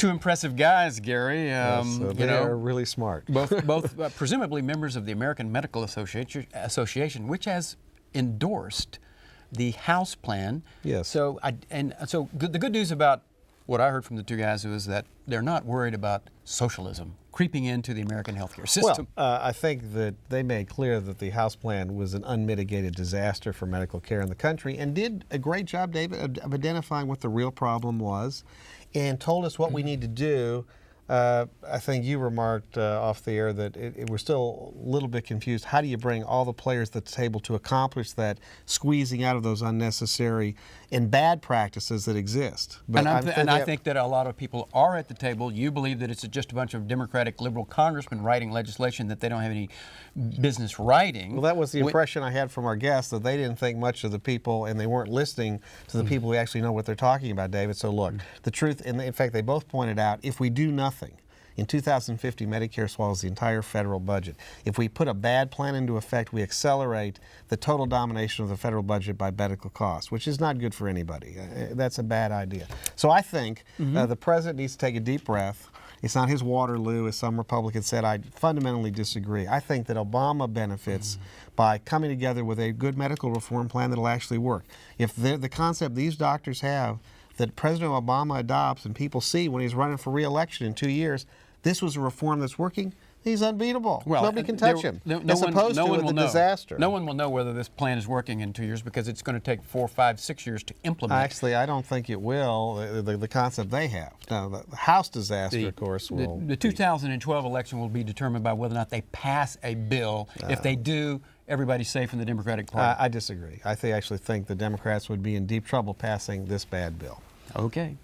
Two impressive guys, Gary. They are really smart. both presumably members of the American Medical Association, which has endorsed the House plan. Yes. So the good news about what I heard from the two guys was that they're not worried about socialism creeping into the American healthcare system. Well, I think that they made clear that the House plan was an unmitigated disaster for medical care in the country, and did a great job, David, of identifying what the real problem was, and told us what we need to do. I think you remarked off the air that we're still a little bit confused. How do you bring all the players to the table to accomplish that, squeezing out of those unnecessary and bad practices that exist? But I think that a lot of people are at the table. You believe that it's just a bunch of Democratic liberal congressmen writing legislation that they don't have any business writing. Well, that was the impression I had from our guests, that they didn't think much of the people, and they weren't listening to the people who actually know what they're talking about, David. So look, the truth, and in fact, they both pointed out, if we do nothing, in 2050, Medicare swallows the entire federal budget. If we put a bad plan into effect, we accelerate the total domination of the federal budget by medical costs, which is not good for anybody. That's a bad idea. So I think the president needs to take a deep breath. It's not his Waterloo, as some Republicans said. I fundamentally disagree. I think that Obama benefits by coming together with a good medical reform plan that will actually work. If the concept these doctors have that President Obama adopts and people see when he's running for re-election in 2 years, this was a reform that's working, he's unbeatable. Well, nobody can touch him. As opposed to the disaster. No one will know whether this plan is working in 2 years because it's going to take 4, 5, 6 years to implement. Actually, I don't think it will, the concept they have. Now, the House disaster, of course, will... The 2012 election will be determined by whether or not they pass a bill. If they do, everybody's safe in the Democratic Party. I disagree. I actually think the Democrats would be in deep trouble passing this bad bill. Okay.